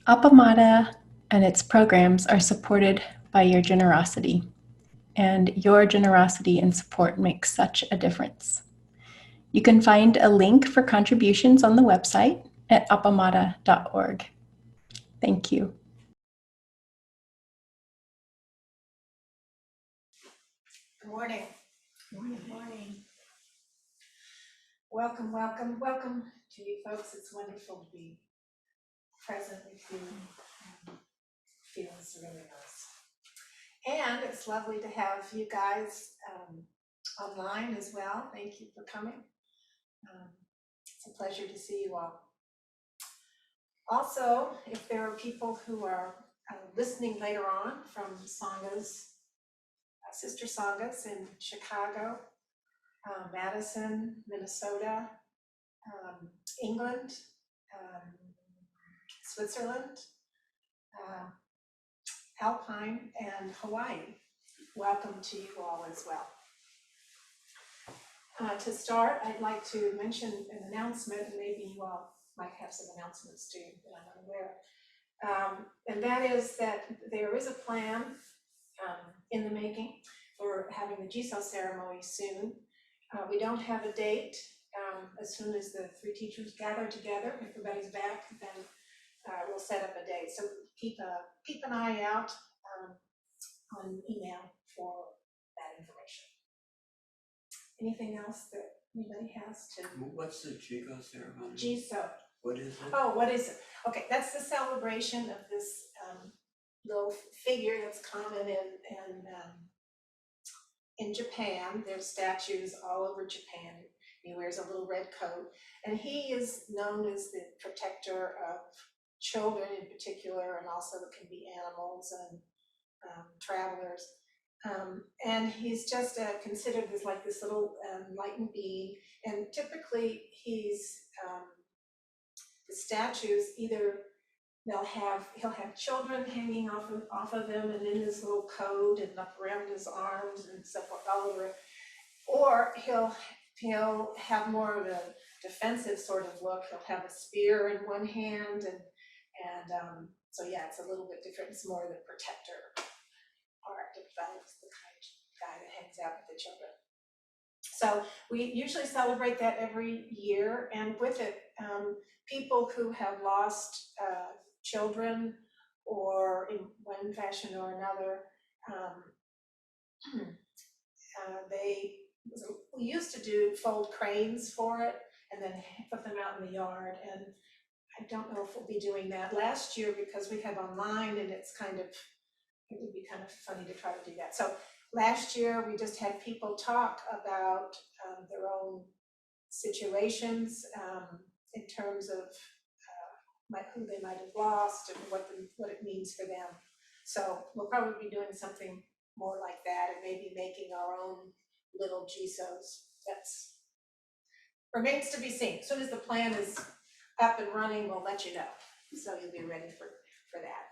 Appamada and its programs are supported by your generosity, and your generosity and support makes such a difference. You can find a link for contributions on the website at appamada.org. Thank you. Good morning. Good morning. Welcome, welcome, welcome to you folks. It's wonderful to be present with you. Feels really nice. And it's lovely to have you guys online as well. Thank you for coming. It's a pleasure to see you all. Also, if there are people who are listening later on from Sanghas, sister Sanghas in Chicago, Madison, Minnesota, England, Switzerland, Alpine, and Hawaii. Welcome to you all as well. To start, I'd like to mention an announcement, and maybe you all might have some announcements too that I'm unaware. And that is that there is a plan in the making for having the Jisoo ceremony soon. We don't have a date. As soon as the three teachers gather together, everybody's back, then we'll set up a date. So keep an eye out on email for that information. Anything else that anybody has to? What's the Jisoo ceremony? Jisoo. What is it? Oh, what is it? Okay, that's the celebration of this little figure that's common in Japan. There's statues all over Japan. He wears a little red coat, and he is known as the protector of children in particular, and also it can be animals and travelers. And he's just considered as like this little enlightened being. And typically he's, the statues, either he'll have children hanging off of him and in his little coat and up around his arms and stuff all over it. Or he'll have more of a defensive sort of look. He'll have a spear in one hand and so yeah, it's a little bit different. It's more the protector part of the kind of guy that hangs out with the children. So we usually celebrate that every year, and with it, people who have lost children or in one fashion or another, we used to fold cranes for it and then put them out in the yard, and I don't know if we'll be doing that last year because we have online and it would be kind of funny to try to do that. So last year we just had people talk about their own situations in terms of who they might have lost and what it means for them. So we'll probably be doing something more like that and maybe making our own little Jisos. That's remains to be seen. As soon as the plan is up and running, we'll let you know. So you'll be ready for that.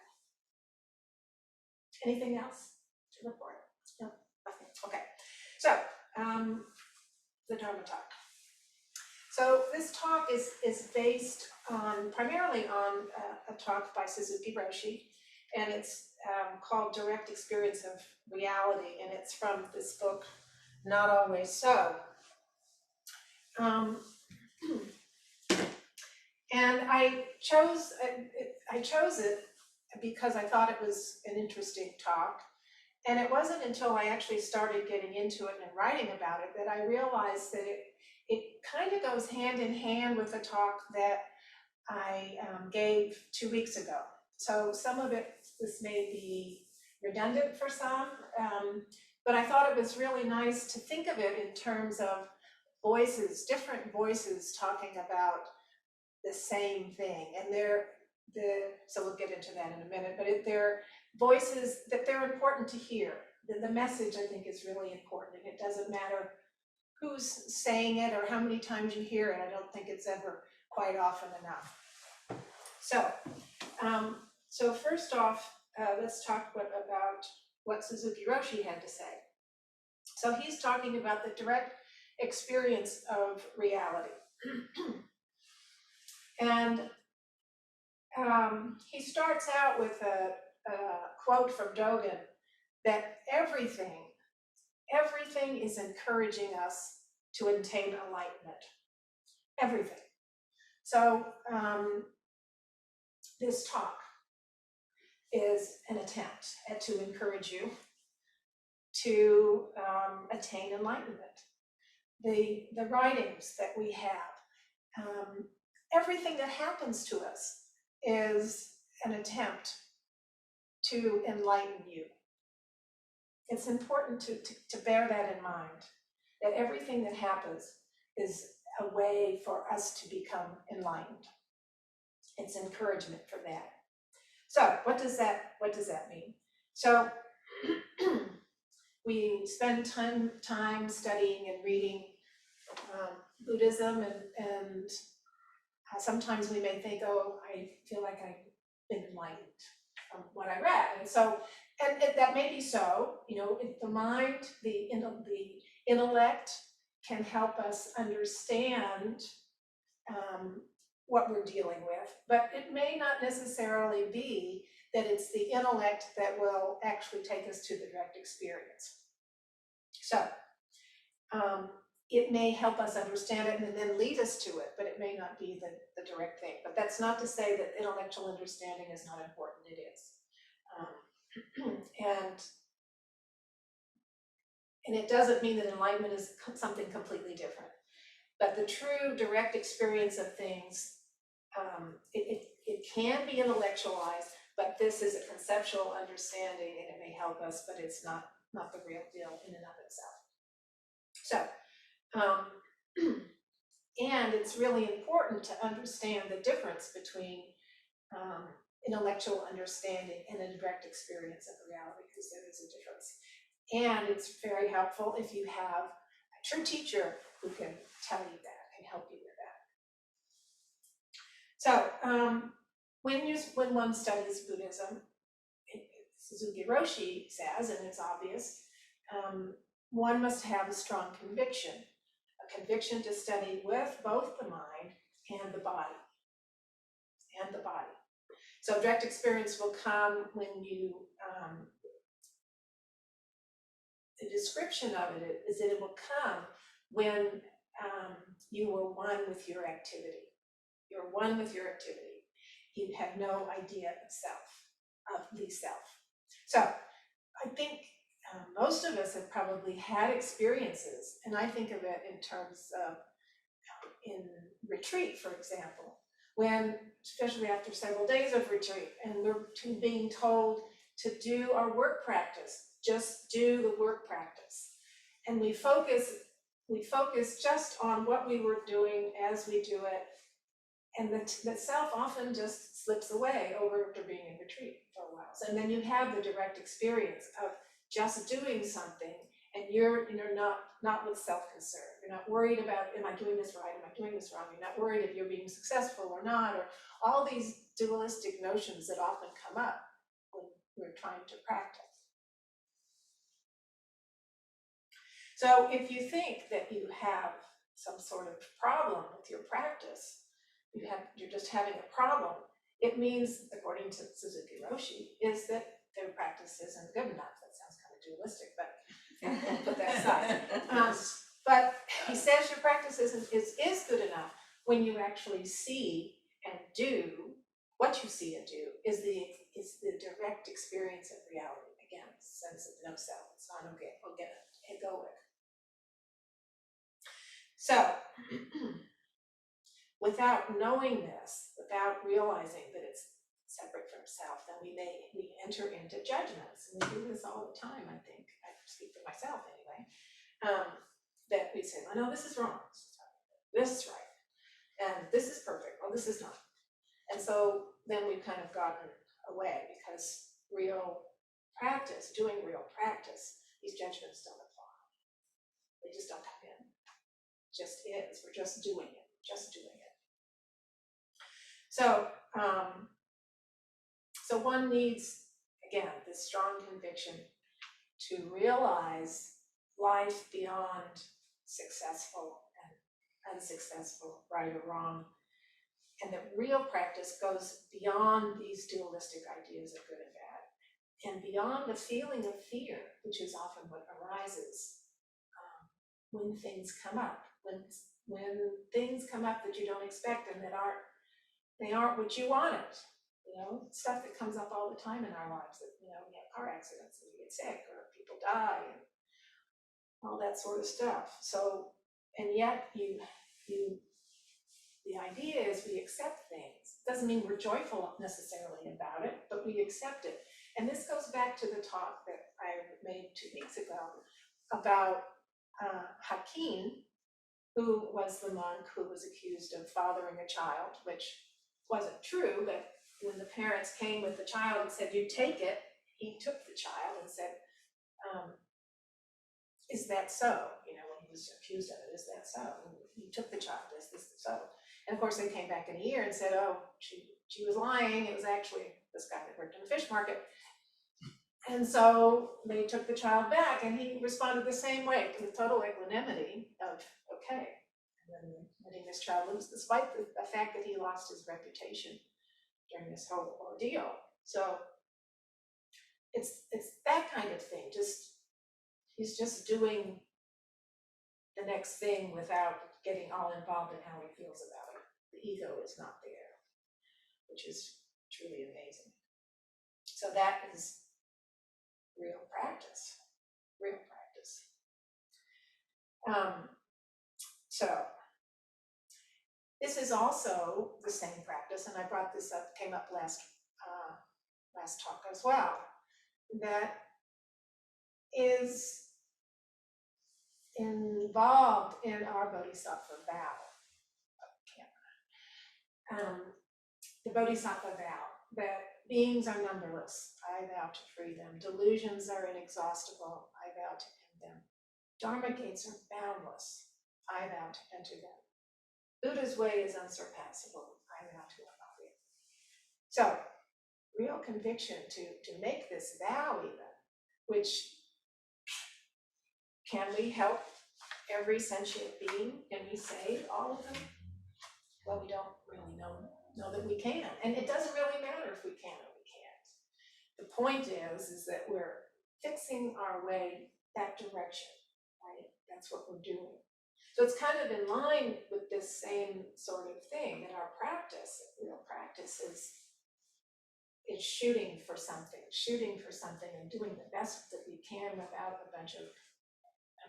Anything else to report? No, nothing. Okay. So the Dharma talk. So this talk is based primarily on a talk by Suzuki Roshi, and it's called Direct Experience of Reality, and it's from this book, Not Always So. And I chose it because I thought it was an interesting talk. And it wasn't until I actually started getting into it and writing about it that I realized that it kind of goes hand in hand with the talk that I gave 2 weeks ago. So some of this may be redundant for some, but I thought it was really nice to think of it in terms of voices, different voices talking about the same thing. And so we'll get into that in a minute, but they're voices that they're important to hear. The message, I think, is really important, and it doesn't matter who's saying it or how many times you hear it. I don't think it's ever quite often enough. So first off, let's talk about what Suzuki Roshi had to say. So he's talking about the direct experience of reality. And he starts out with a quote from Dogen that everything is encouraging us to attain enlightenment. Everything. So this talk is an attempt to encourage you to attain enlightenment. The writings that we have, everything that happens to us is an attempt to enlighten you. It's important to bear that in mind, that everything that happens is a way for us to become enlightened. It's encouragement for that. So what does that mean? So we spend time studying and reading Buddhism, and sometimes we may think, oh, I feel like I've been enlightened from what I read. And so, and that may be so, the mind, the intellect can help us understand what we're dealing with, but it may not necessarily be that it's the intellect that will actually take us to the direct experience. So it may help us understand it and then lead us to it, but it may not be the direct thing. But that's not to say that intellectual understanding is not important. It is. And it doesn't mean that enlightenment is something completely different. But the true direct experience of things, it can be intellectualized, but this is a conceptual understanding and it may help us, but it's not the real deal in and of itself. So, and it's really important to understand the difference between intellectual understanding and a direct experience of reality, because there is a difference. And it's very helpful if you have a true teacher who can tell you that and help you with that. So when one studies Buddhism, Suzuki Roshi says, and it's obvious, one must have a strong conviction to study with both the mind and the body. So direct experience will come when you, the description of it is that it will come when you are one with your activity. You're one with your activity. You have no idea of the self. So I think most of us have probably had experiences, and I think of it in terms of in retreat, for example, when, especially after several days of retreat, and we're being told to do our work practice, just do the work practice. And we focus just on what we were doing as we do it, and the self often just slips away over after being in retreat for a while. So, and then you have the direct experience of just doing something, and you're not with self-concern. You're not worried about, am I doing this right? Am I doing this wrong? You're not worried if you're being successful or not, or all these dualistic notions that often come up when we're trying to practice. So if you think that you have some sort of problem with your practice, you're just having a problem, it means, according to Suzuki Roshi, is that their practice isn't good enough. That sounds kind of dualistic, but we'll put that aside. But he says your practice is good enough when you actually see and do what you see and do is the direct experience of reality. Again, sense of no self. It's not egoic. So, without knowing this, without realizing that it's separate from self, then we enter into judgments. And we do this all the time, I think. I speak for myself anyway. That we say, well, no, this is wrong. This is right. And this is perfect. Well, this is not. And so then we've kind of gotten away because doing real practice, these judgments don't apply. They just don't come in. It just is. We're just doing it. So, so one needs, again, this strong conviction to realize life beyond successful and unsuccessful, right or wrong, And that real practice goes beyond these dualistic ideas of good and bad, and beyond the feeling of fear, which is often what arises when things come up, when things come up that you don't expect and that aren't what you wanted. Stuff that comes up all the time in our lives, that, we have car accidents and we get sick or people die and all that sort of stuff. So, and yet the idea is we accept things. Doesn't mean we're joyful necessarily about it, but we accept it. And this goes back to the talk that I made 2 weeks ago about Hakim, who was the monk who was accused of fathering a child, which wasn't true, but when the parents came with the child and said, "You take it," he took the child and said, "Is that so?" When he was accused of it, "Is that so?" And he took the child, "Is this so?" And of course they came back in a year and said, "Oh, she was lying. It was actually this guy that worked in the fish market." And so they took the child back and he responded the same way, with total equanimity of, okay, and then letting this child loose, despite the fact that he lost his reputation during this whole ordeal. So it's that kind of thing. He's just doing the next thing without getting all involved in how he feels about it. The ego is not there, which is truly amazing. So that is real practice. So this is also the same practice, and I brought this up, came up last talk as well, that is involved in our bodhisattva vow. The bodhisattva vow, that beings are numberless, I vow to free them. Delusions are inexhaustible, I vow to end them. Dharma gates are boundless, I vow to enter them. Buddha's way is unsurpassable, I vow to embody it. So, real conviction to make this vow even, which can we help every sentient being? Can we save all of them? Well, we don't really know that we can. And it doesn't really matter if we can or we can't. The point is that we're fixing our way that direction, right? That's what we're doing. So it's kind of in line with this same sort of thing, that our practice, real practice, is shooting for something and doing the best that we can without a bunch of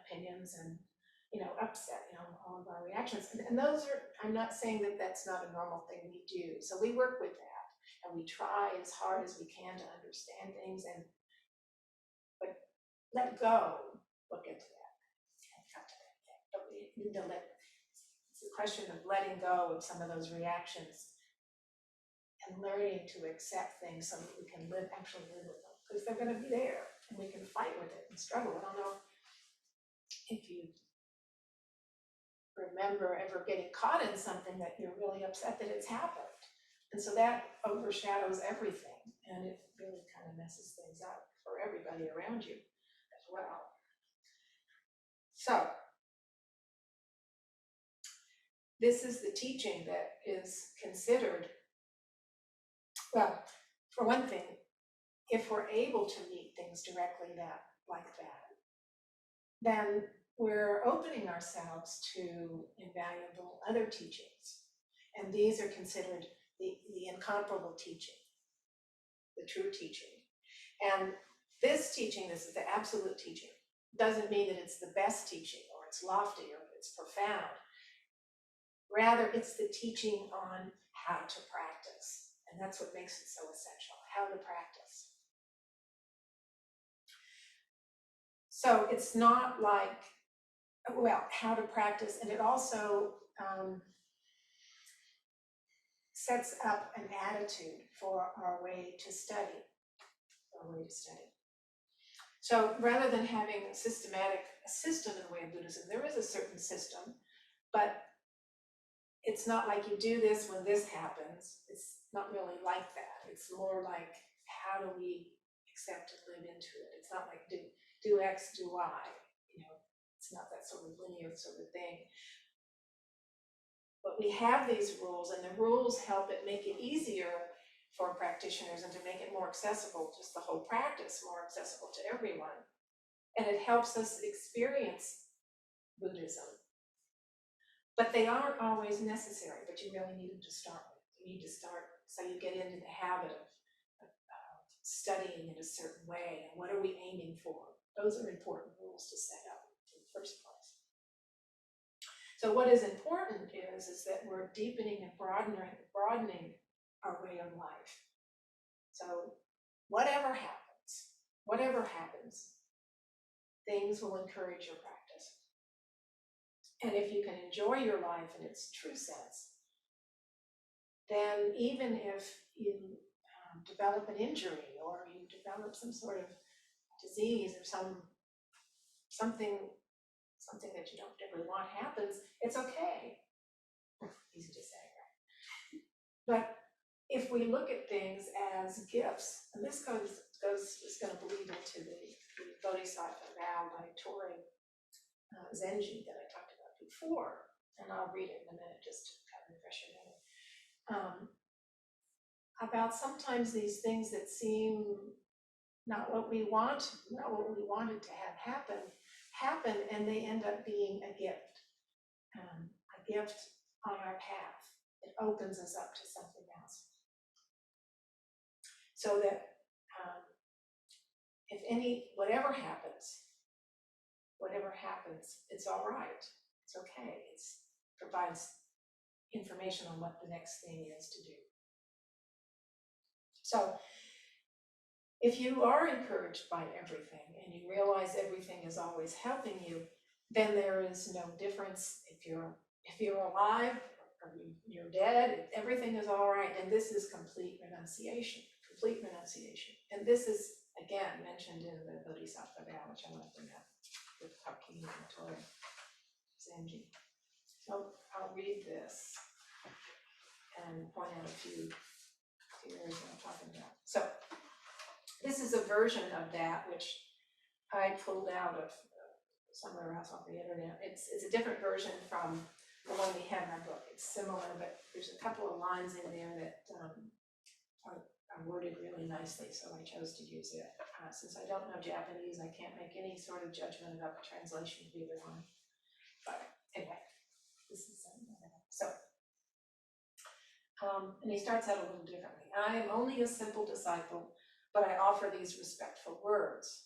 opinions and upset, all of our reactions. And those are, I'm not saying that that's not a normal thing we do. So we work with that and we try as hard as we can to understand things, but let go. We'll get to that. But we need to it's a question of letting go of some of those reactions and learning to accept things so that we can actually live with them, because they're going to be there and we can fight with it and struggle. I don't know if you remember ever getting caught in something that you're really upset that it's happened. And so that overshadows everything, and it really kind of messes things up for everybody around you as well. So this is the teaching that is considered, well, for one thing, if we're able to meet things directly like that, then we're opening ourselves to invaluable other teachings. And these are considered the incomparable teaching, the true teaching. And this teaching, this is the absolute teaching, doesn't mean that it's the best teaching or it's lofty or it's profound. Rather, it's the teaching on how to practice. And that's what makes it so essential, how to practice. So it's not like, well, how to practice, and it also sets up an attitude for our way to study. So rather than having a system in the way of Buddhism, there is a certain system, but it's not like you do this when this happens. It's not really like that. It's more like, how do we accept and live into it? It's not like do X, do Y. It's not that sort of linear sort of thing. But we have these rules, and the rules help it make it easier for practitioners and to make it more accessible, just the whole practice more accessible to everyone. And it helps us experience Buddhism. But they aren't always necessary, but you really need them to start with. You need to start so you get into the habit of studying in a certain way, and what are we aiming for? Those are important rules to set up in the first place. So what is important is that we're deepening and broadening our way of life. So whatever happens, things will encourage your practice. And if you can enjoy your life in its true sense, then even if you develop an injury or you develop some sort of disease or something that you don't really want happens, it's okay. Easy to say, right? But if we look at things as gifts, and this is going to bleed into the Bodhisattva vow by Tori Zenji that I talked about before, and I'll read it in a minute just to kind of refresh your memory. About sometimes these things that seem not what we wanted to have happen, and they end up being a gift on our path. It opens us up to something else. So that whatever happens, it's all right. It's okay. It provides information on what the next thing is to do. So if you are encouraged by everything and you realize everything is always helping you, then there is no difference if you're alive or you're dead, everything is all right. And this is complete renunciation. And this is, again, mentioned in the Bodhisattva vow, which I want to bring up with Hakim and Tori Zenji. So I'll read this and point out a few areas that I'm talking about. So this is a version of that which I pulled out of somewhere else off the internet. It's a different version from the one we have in our book. It's similar, but there's a couple of lines in there that are worded really nicely, so I chose to use it. Since I don't know Japanese, I can't make any sort of judgment about the translation of either one. But anyway, this is so. And he starts out a little differently. I am only a simple disciple, but I offer these respectful words.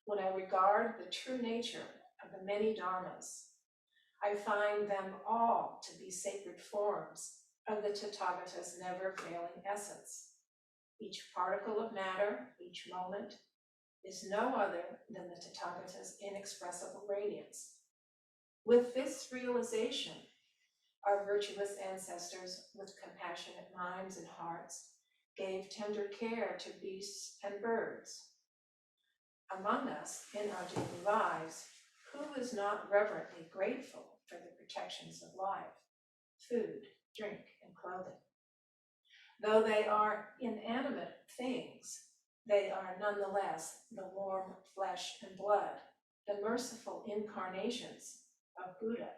When I regard the true nature of the many dharmas, I find them all to be sacred forms of the Tathagata's never-failing essence. Each particle of matter, each moment, is no other than the Tathagata's inexpressible radiance. With this realization, our virtuous ancestors, with compassionate minds and hearts, gave tender care to beasts and birds. Among us, in our daily lives, who is not reverently grateful for the protections of life, food, drink, and clothing? Though they are inanimate things, they are nonetheless the warm flesh and blood, the merciful incarnations of Buddha.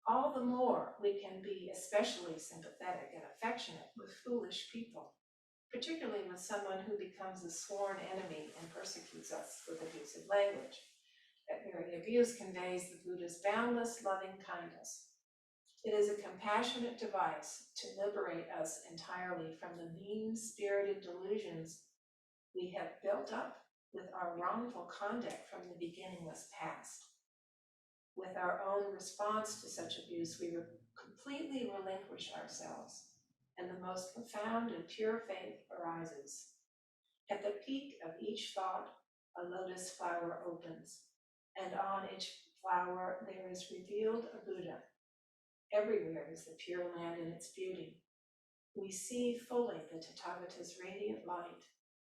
All the more we can be especially sympathetic and affectionate with foolish people, particularly with someone who becomes a sworn enemy and persecutes us with abusive language. That very abuse conveys the Buddha's boundless loving kindness. It is a compassionate device to liberate us entirely from the mean-spirited delusions we have built up with our wrongful conduct from the beginningless past. With our own response to such abuse, we completely relinquish ourselves, and the most profound and pure faith arises. At the peak of each thought, a lotus flower opens, and on each flower there is revealed a Buddha. Everywhere is the Pure Land in its beauty. We see fully the Tathagata's radiant light,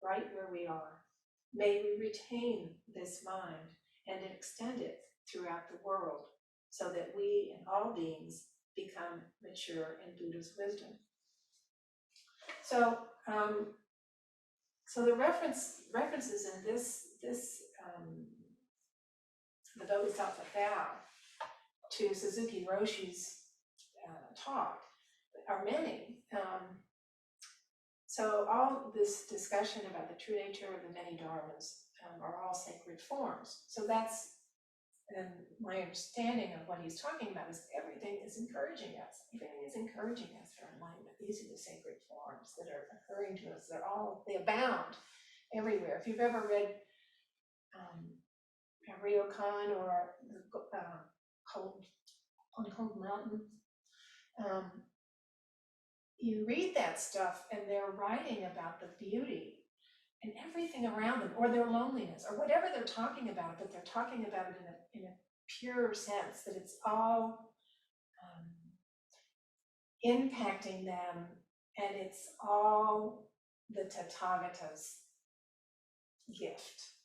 right where we are. May we retain this mind and extend it throughout the world, so that we and all beings become mature in Buddha's wisdom. So, so the references in the Bodhisattva vow to Suzuki Roshi's talk are many. So all this discussion about the true nature of the many dharmas are all sacred forms. So that's, and my understanding of what he's talking about is everything is encouraging us. Everything is encouraging us for enlightenment. These are the sacred forms that are occurring to us. They abound everywhere. If you've ever read Ryokan or on Cold Mountain, you read that stuff and they're writing about the beauty and everything around them, or their loneliness, or whatever they're talking about, but they're talking about it in a pure sense, that it's all impacting them, and it's all the Tathagata's gift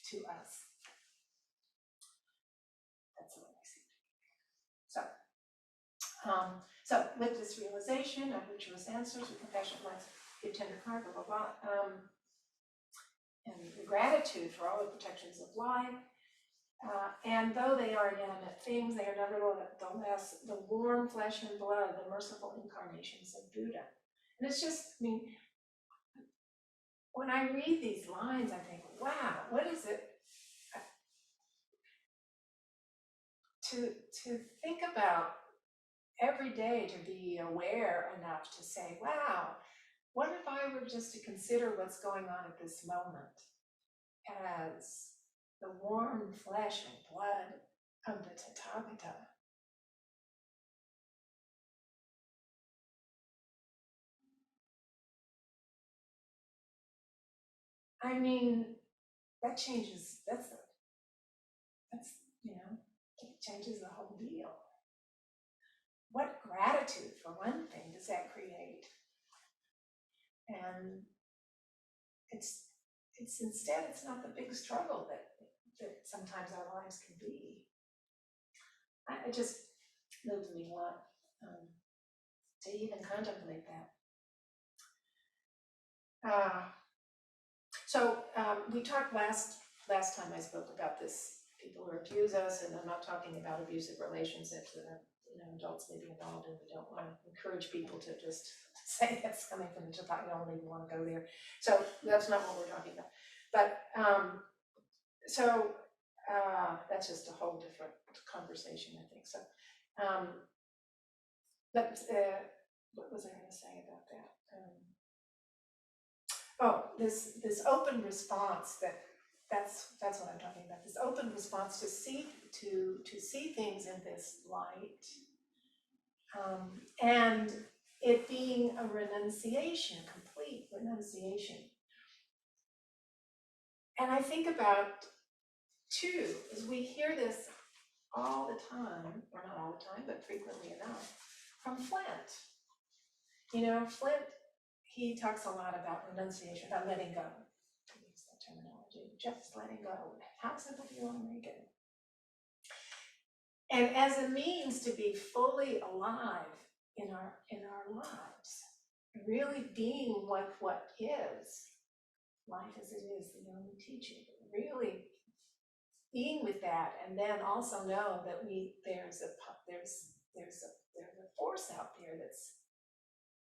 to us. That's what I see. So with this realization of virtuous answers, with compassionate minds, give tender heart, blah, blah, blah, and the gratitude for all the protections of life. And though they are inanimate things, they are nevertheless the warm flesh and blood, the merciful incarnations of Buddha. And it's just, I mean, when I read these lines, I think, wow, what is it to think about every day, to be aware enough to say, wow, what if I were just to consider what's going on at this moment as the warm flesh and blood of the Tathagata? I mean, that changes, that's, you know, it changes the whole deal. What gratitude, for one thing, does that create? And it's instead, it's not the big struggle that sometimes our lives can be. It just moved me a lot to even contemplate that. So we talked last time I spoke about this, people who abuse us, and I'm not talking about abusive relationships that adults may be involved in. We don't want to encourage people to just say that's coming from the Tathagata. I don't even want to go there. So that's not what we're talking about. But that's just a whole different conversation, I think. So, what was I going to say about that? This open response that's what I'm talking about. This open response to see things in this light, and it being a renunciation, a complete renunciation. And I think about too, as we hear this all the time, or not all the time, but frequently enough, from Flint. Flint, he talks a lot about renunciation, about letting go. He uses that terminology, just letting go. How simple do you want to make it? And as a means to be fully alive in our lives, really being what is, life as it is, the only teaching, really being with that, and then also know that there's a force out there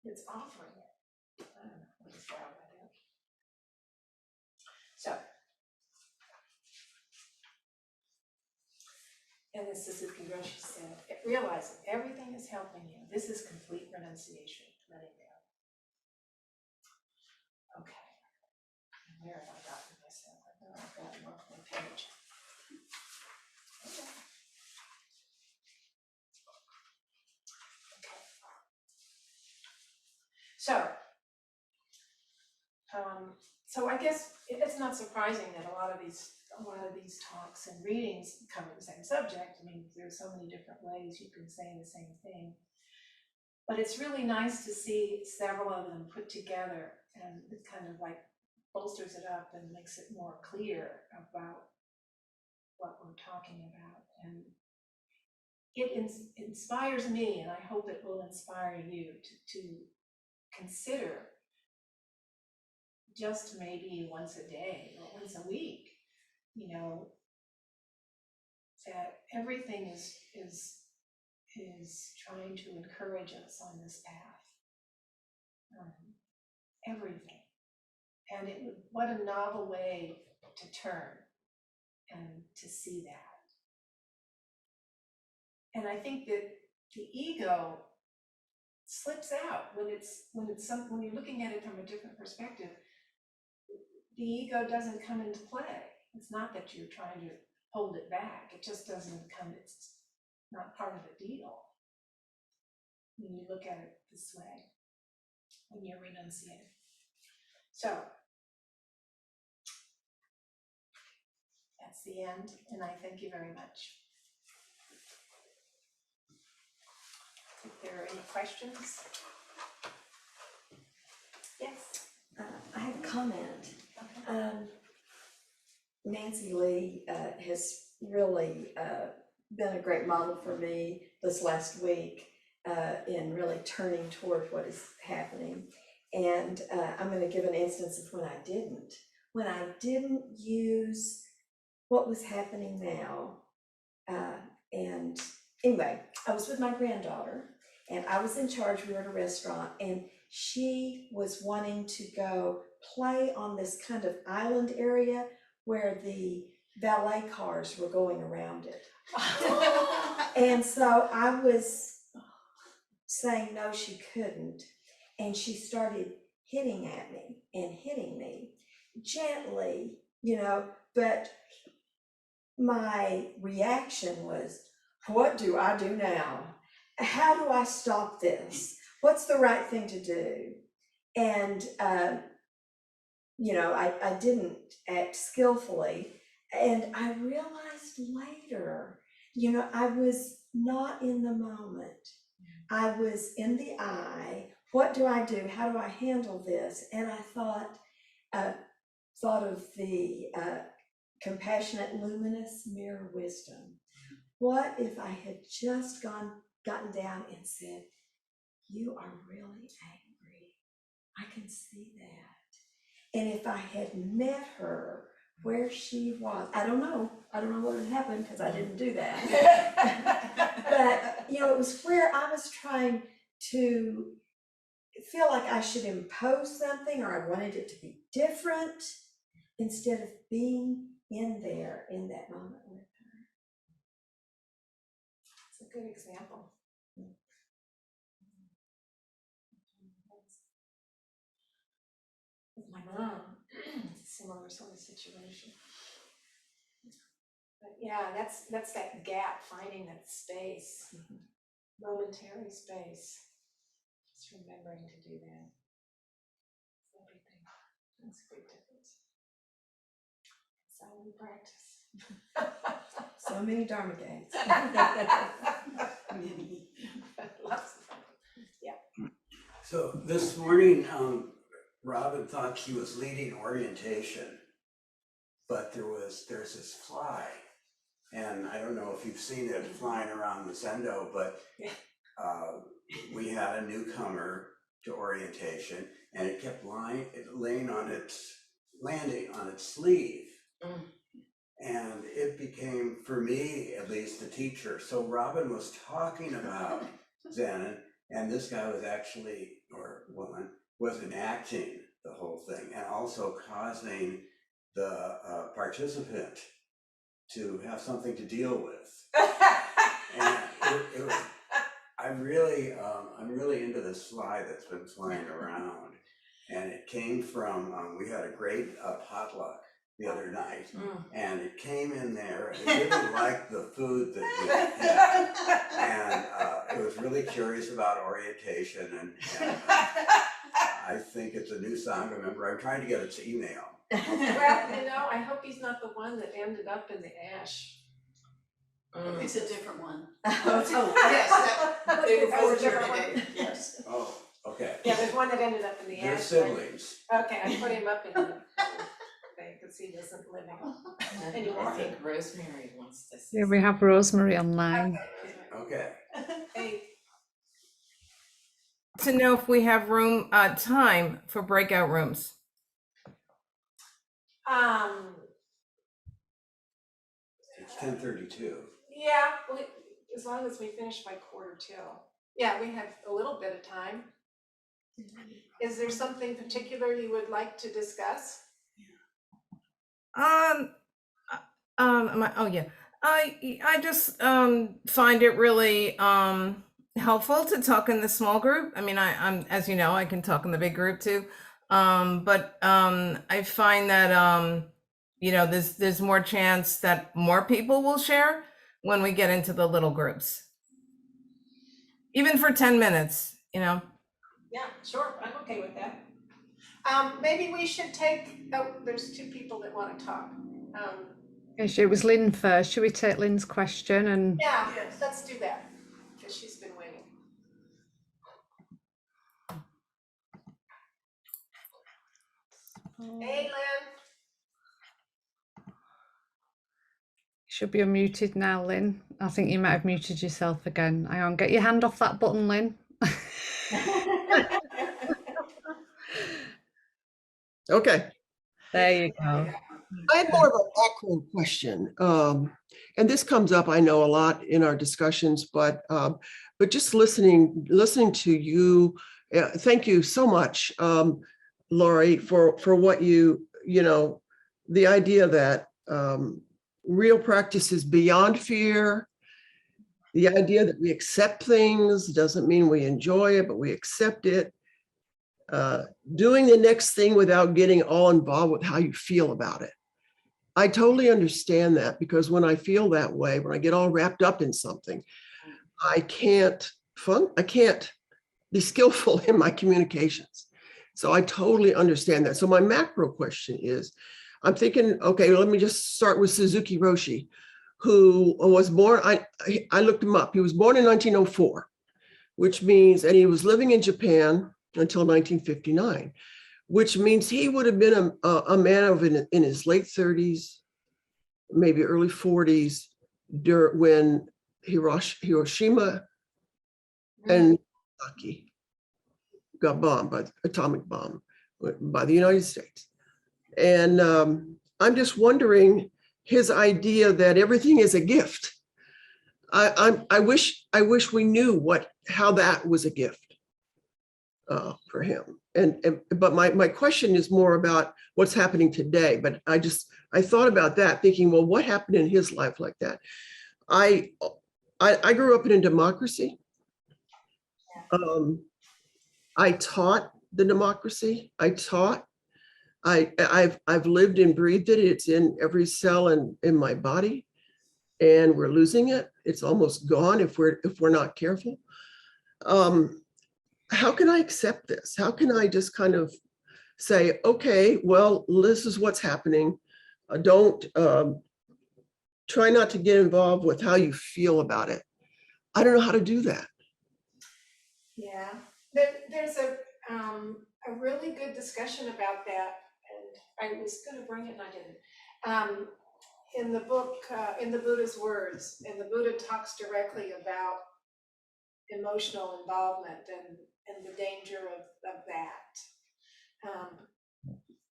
that's offering it. I don't know what is that about that. So, and the Suzuki Roshi said, realizing everything is helping you. This is complete renunciation, letting go. Okay, where have I gotten myself? I know I've gotten off my page. Okay. So I guess it's not surprising that a lot of these talks and readings cover the same subject. I mean, there's so many different ways you can say the same thing. But it's really nice to see several of them put together, and it kind of like bolsters it up and makes it more clear about what we're talking about. And it inspires me, and I hope it will inspire you to consider, just maybe once a day or once a week, that everything is is trying to encourage us on this path. Everything. And what a novel way to turn and to see that. And I think that the ego slips out when you're looking at it from a different perspective. The ego doesn't come into play. It's not that you're trying to hold it back. It just doesn't come, it's not part of the deal when you look at it this way, when you're renunciating. So that's the end, and I thank you very much. If there are any questions? Yes. I have a comment. Nancy Lee has really been a great model for me this last week in really turning toward what is happening. And I'm going to give an instance of when I didn't. When I didn't use what was happening now. And anyway, I was with my granddaughter and I was in charge. We were at a restaurant and she was wanting to go play on this kind of island area where the valet cars were going around it. And so I was saying no, she couldn't. And she started hitting at me and hitting me gently, but my reaction was, what do I do now? How do I stop this? What's the right thing to do? And, I didn't act skillfully. And I realized later, I was not in the moment. I was in the I. What do I do? How do I handle this? And I thought of the compassionate, luminous mirror wisdom. What if I had just gotten down and said, you are really angry. I can see that. And if I had met her where she was, I don't know what would happen because I didn't do that. But, it was where I was trying to feel like I should impose something or I wanted it to be different instead of being in there in that moment with her. It's a good example. With my mom, similar sort of situation. But yeah, that's that gap, finding that space, momentary space. Just remembering to do that. Everything. Makes a big difference. That's how we practice. So many Dharma gates. Lots of them. Yeah. So this morning, Robin thought she was leading orientation, but there's this fly, and I don't know if you've seen it flying around the Zendo, but we had a newcomer to orientation, and it kept landing on its sleeve. And it became, for me at least, a teacher. So Robin was talking about Zen, and this guy was actually, or woman, was enacting the whole thing and also causing the participant to have something to deal with. And I'm really into this fly that's been flying around, and it came from, we had a great potluck the other night, and it came in there, and it didn't like the food that we had, and it was really curious about orientation, and I think it's a new song. Remember, I'm trying to get its email. Well, I hope he's not the one that ended up in the ash. It's a different one. Oh, Yes, they were That was a forged different today, one? yes. Oh, okay. Yeah, there's one that ended up in the They're ash. siblings. Okay, I put him up in the thing because he doesn't live anymore. I think Rosemary wants to say. Here we have Rosemary online. Okay. Hey, To know if we have time for breakout rooms. It's 10:32. yeah, as long as we finish by 1:45. Yeah, we have a little bit of time. Is there something particular you would like to discuss? Oh yeah. I just find it really helpful to talk in the small group. I mean, I'm as you know, I can talk in the big group too. But I find that you know, there's more chance that more people will share when we get into the little groups. Even for 10 minutes, you know. Yeah, sure, I'm okay with that. Maybe we should take, oh, there's 2 people that want to talk. It was Lynn first. Should we take Lynn's question? And Yeah, let's do that, because she's been waiting. Hey, Lynn. should be unmuted now, Lynn. I think you might have muted yourself again. Hang on, get your hand off that button, Lynn. Okay, There you go. I had more of a macro question. And this comes up, I know, a lot in our discussions, but just listening to you, thank you so much, Laurie, for what you know, the idea that real practice is beyond fear. The idea that we accept things doesn't mean we enjoy it, but we accept it. Doing the next thing without getting all involved with how you feel about it. I totally understand that, because when I feel that way, when I get all wrapped up in something, I can't be skillful in my communications. So I totally understand that. So my macro question is, I'm thinking, okay, let me just start with Suzuki Roshi, who was born, I looked him up. He was born in 1904, which means, and he was living in Japan until 1959, which means he would have been a man in his late 30s, maybe early 40s, when Hiroshima and Nagasaki got bombed by atomic bomb by the United States. And I'm just wondering, his idea that everything is a gift. I wish we knew how that was a gift for him. But my question is more about what's happening today. But I thought about that, thinking, well, what happened in his life like that? I grew up in a democracy. I taught the democracy. I've lived and breathed it. It's in every cell in my body, and we're losing it. It's almost gone if we're not careful. How can I accept this? How can I just kind of say, okay, well, this is what's happening. Don't try not to get involved with how you feel about it. I don't know how to do that. Yeah, there's a really good discussion about that, and I was going to bring it and I didn't. In the book, in the Buddha's words, and the Buddha talks directly about emotional involvement and the danger of that.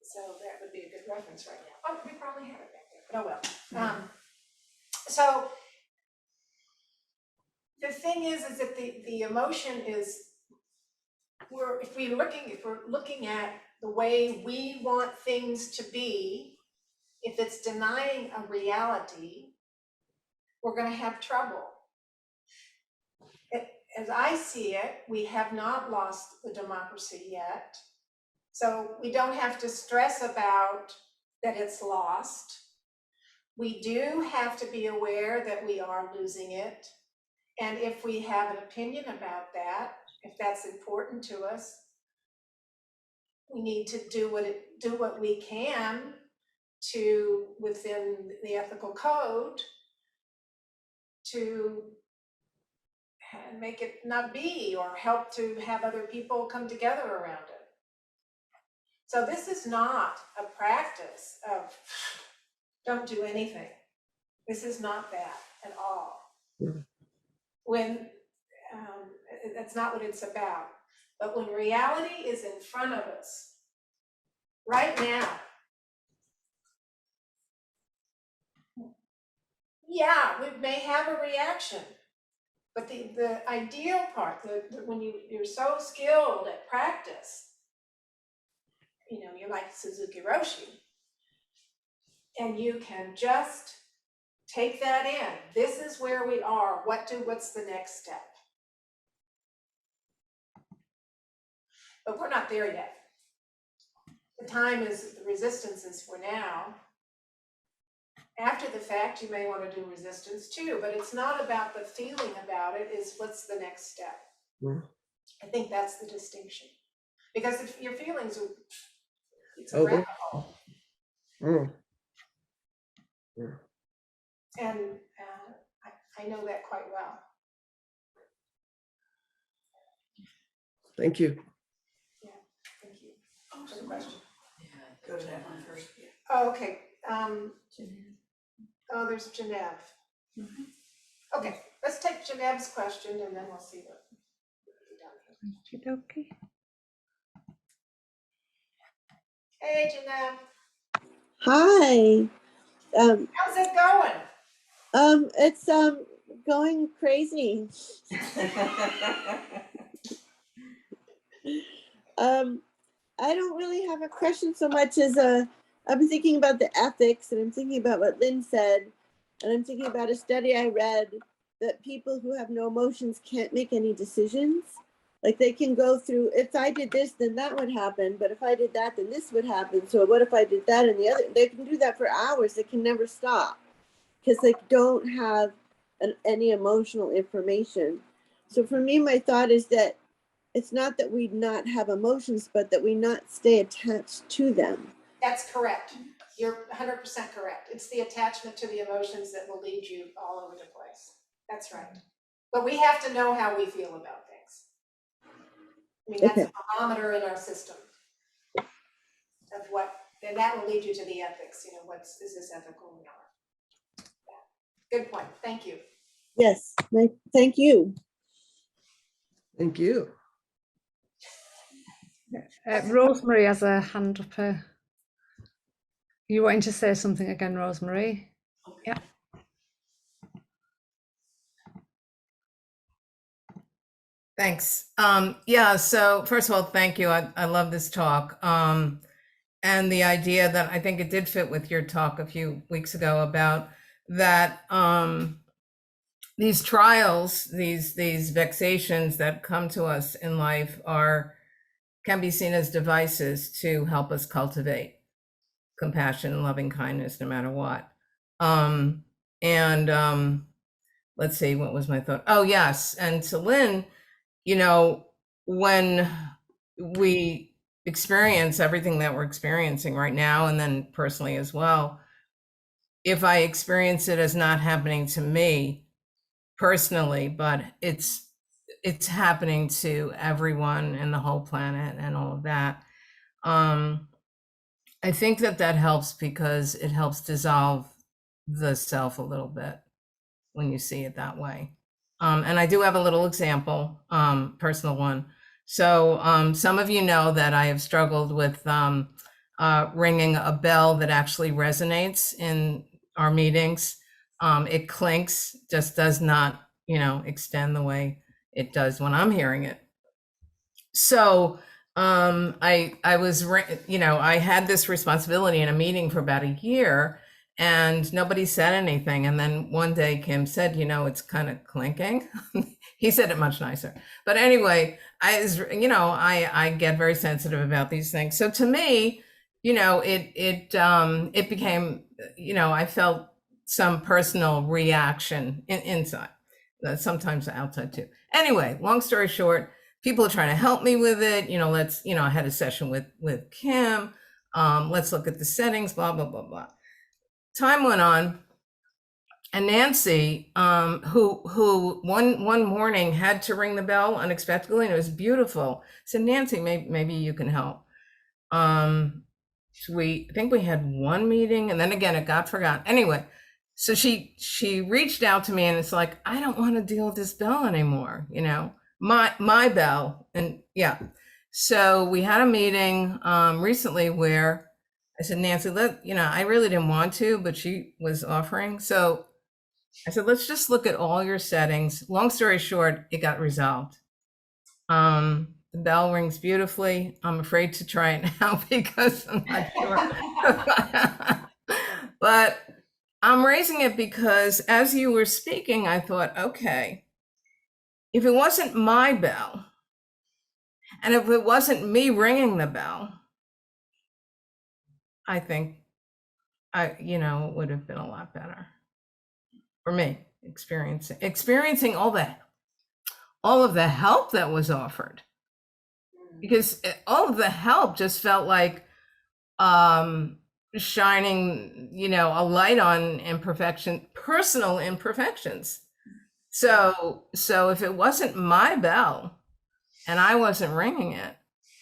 So that would be a good reference right now. Oh, we probably have it back there, but oh well. So the thing is that the emotion is, if we're looking at the way we want things to be, if it's denying a reality, we're going to have trouble. As I see it, we have not lost the democracy yet. So we don't have to stress about that it's lost. We do have to be aware that we are losing it. And if we have an opinion about that, if that's important to us, we need to do what we can to, within the ethical code, to make it not be, or help to have other people come together around it. So this is not a practice of don't do anything. This is not that at all. When that's not what it's about. But when reality is in front of us, right now, yeah, we may have a reaction. But the ideal part, when you're so skilled at practice, you know, you're like Suzuki Roshi, and you can just take that in. This is where we are. What's the next step? But we're not there yet. The resistance is for now. After the fact, you may want to do resistance too, but it's not about the feeling about it, is what's the next step? Mm. I think that's the distinction. Because if your feelings are, it's a Oh, rabbit hole. Mm. And I know that quite well. Thank you. Thank you for the question. Yeah, go to that one first. Oh, okay. There's Genevieve. Okay, let's take Genevieve's question and then we'll see what we've done. Okay. Hey, Genevieve, Hi. how's it going? It's going crazy. I don't really have a question so much as I'm thinking about the ethics, and I'm thinking about what Lynn said, and I'm thinking about a study I read that people who have no emotions can't make any decisions. Like they can go through, if I did this, then that would happen. But if I did that, then this would happen. So what if I did that and the other? They can do that for hours. They can never stop because they don't have any emotional information. So for me, my thought is that it's not that we not have emotions, but that we not stay attached to them. That's correct. You're 100% correct. It's the attachment to the emotions that will lead you all over the place. That's right. But we have to know how we feel about things. I mean, that's Okay. a barometer in our system of what, and that will lead you to the ethics. You know, is this ethical or not? Yeah. Good point. Thank you. Yes, thank you. Thank you. Rosemary has a hand up. You wanting to say something again, Rosemary? Yeah. Thanks. So first of all, thank you. I love this talk. And the idea that I think it did fit with your talk a few weeks ago about that these trials, these vexations that come to us in life can be seen as devices to help us cultivate compassion and loving kindness no matter what. Let's see, what was my thought? Oh, yes. And to Lynn, you know, when we experience everything that we're experiencing right now, and then personally as well, if I experience it as not happening to me personally, but it's happening to everyone and the whole planet and all of that, I think that helps because it helps dissolve the self a little bit when you see it that way. And I do have a little example, personal one. So some of you know that I have struggled with ringing a bell that actually resonates in our meetings. It clinks, just does not, extend the way it does when I'm hearing it. So I was, I had this responsibility in a meeting for about a year, and nobody said anything. And then one day Kim said, it's kind of clinking. He said it much nicer. But anyway, I get very sensitive about these things. So to me, it became, I felt some personal reaction inside, sometimes outside too. Anyway, long story short, people are trying to help me with it. I had a session with Kim. Let's look at the settings, blah, blah, blah, blah. Time went on, and Nancy, who one morning had to ring the bell unexpectedly, and it was beautiful, said, Nancy, maybe you can help. I think we had one meeting, and then again, it got forgotten. Anyway, so she reached out to me, and it's like, I don't want to deal with this bell anymore, my bell. And yeah, so we had a meeting recently where I said, Nancy, I really didn't want to, but she was offering. So I said, let's just look at all your settings. Long story short, it got resolved. The bell rings beautifully. I'm afraid to try it now because I'm not sure. But I'm raising it because as you were speaking, I thought, okay, if it wasn't my bell, and if it wasn't me ringing the bell, I think it would have been a lot better for me experiencing all of the help that was offered, because all of the help just felt like shining, a light on personal imperfections. So if it wasn't my bell and I wasn't ringing it,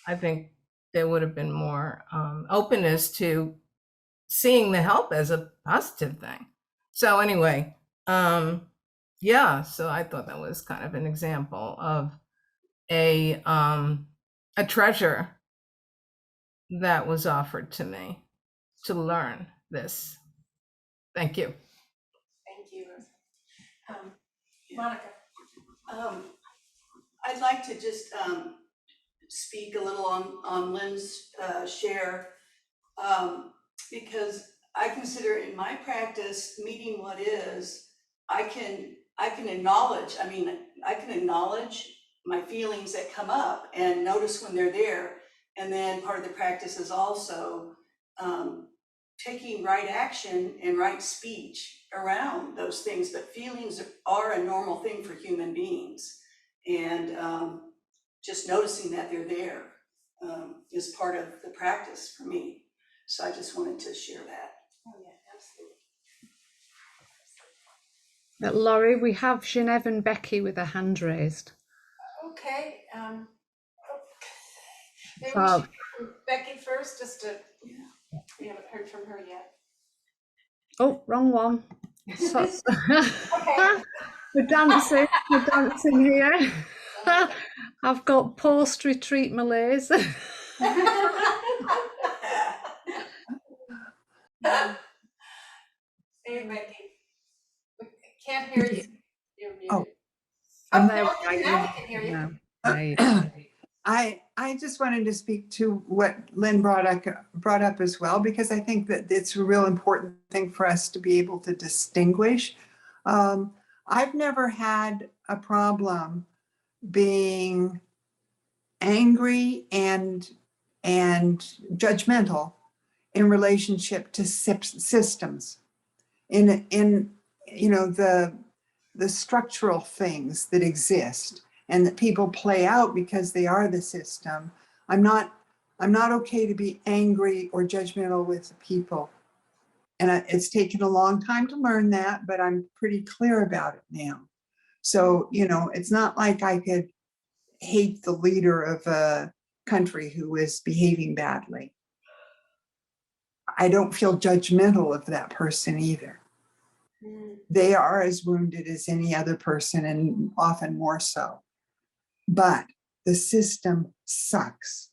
I think there would have been more openness to seeing the help as a positive thing. So anyway, so I thought that was kind of an example of a treasure that was offered to me to learn this. Thank you. Thank you. Monica. I'd like to just speak a little on Lynn's share, because I consider in my practice, meeting what is, I can acknowledge, I can acknowledge my feelings that come up and notice when they're there. And then part of the practice is also taking right action and right speech around those things. But feelings are a normal thing for human beings. And just noticing that they're there is part of the practice for me. So I just wanted to share that. Oh yeah, absolutely. Laurie, we have Winnette and Becky with their hand raised. Okay. Maybe So- we should hear from Becky first, just to, we haven't heard from her yet. Oh, wrong one. So, Okay. we're dancing here. I've got post-retreat malaise. Hey, Becky. We can't hear you. You're muted. Oh. And Now there we now go. we can hear you. No, there you go. I just wanted to speak to what Lynn brought up as well, because I think that it's a real important thing for us to be able to distinguish. I've never had a problem being angry and judgmental in relationship to systems, in the structural things that exist and that people play out because they are the system. I'm not okay to be angry or judgmental with people. And it's taken a long time to learn that, but I'm pretty clear about it now. So, it's not like I could hate the leader of a country who is behaving badly. I don't feel judgmental of that person either. They are as wounded as any other person, and often more so. But the system sucks.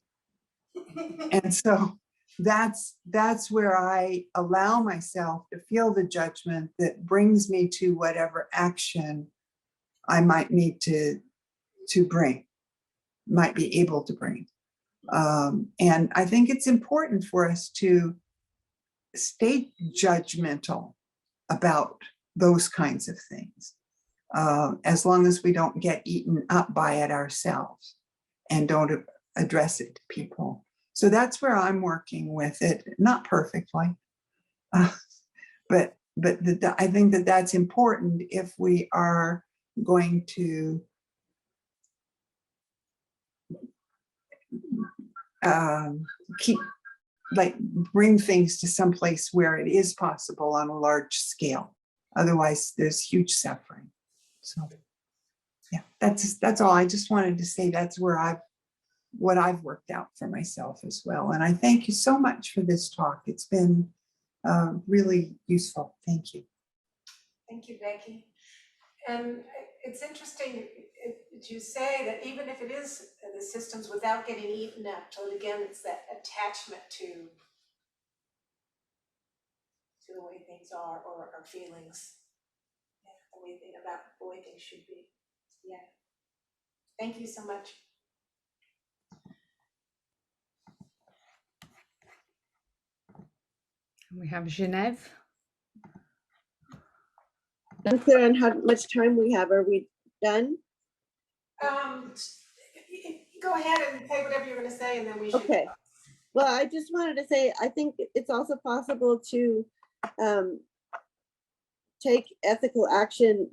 And so that's where I allow myself to feel the judgment that brings me to whatever action I might need to bring, might be able to bring. And I think it's important for us to stay judgmental about those kinds of things, as long as we don't get eaten up by it ourselves and don't address it to people. So that's where I'm working with it, not perfectly, but I think that that's important if we are going to bring things to some place where it is possible on a large scale. Otherwise, there's huge suffering. So, yeah, that's all. I just wanted to say that's where what I've worked out for myself as well. And I thank you so much for this talk. It's been really useful. Thank you. Thank you, Becky. And it's interesting that you say that even if it is the systems without getting eaten up, so again, it's that attachment to the way things are or our feelings. about the way things should be. Yeah. Thank you so much. And we have Genevieve. Unclear on how much time we have. Are we done? Go ahead and say whatever you're going to say, and then we should. Okay. Well, I just wanted to say, I think it's also possible to take ethical action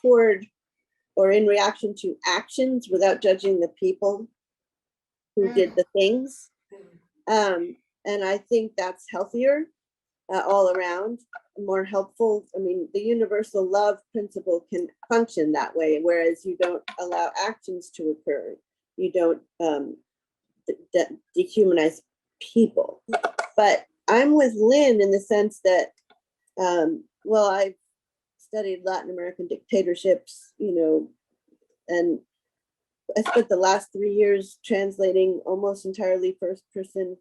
toward or in reaction to actions without judging the people who did the things. And I think that's healthier all around, more helpful. I mean, the universal love principle can function that way, whereas you don't allow actions to occur. You don't dehumanize people. But I'm with Lynn in the sense that, well, I've studied Latin American dictatorships, you know, and I spent the last 3 years translating almost entirely first-person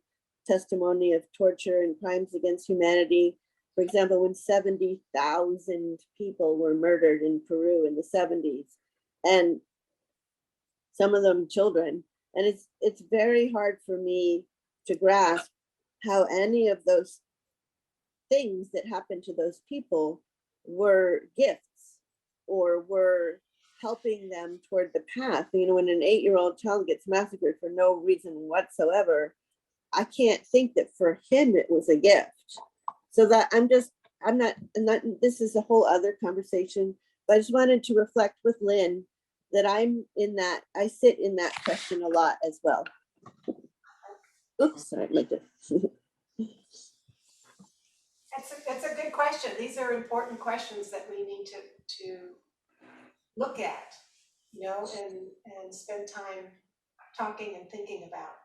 testimony of torture and crimes against humanity. For example, when 70,000 people were murdered in Peru in the 70s, and some of them children. And it's very hard for me to grasp how any of those things that happened to those people were gifts or were helping them toward the path. You know, when an 8-year-old child gets massacred for no reason whatsoever, I can't think that for him it was a gift. So that I'm not, this is a whole other conversation, but I just wanted to reflect with Lynn that I'm in that, I sit in that question a lot as well. Oops, sorry, That's a good question. These are important questions that we need to look at, you know, and spend time talking and thinking about.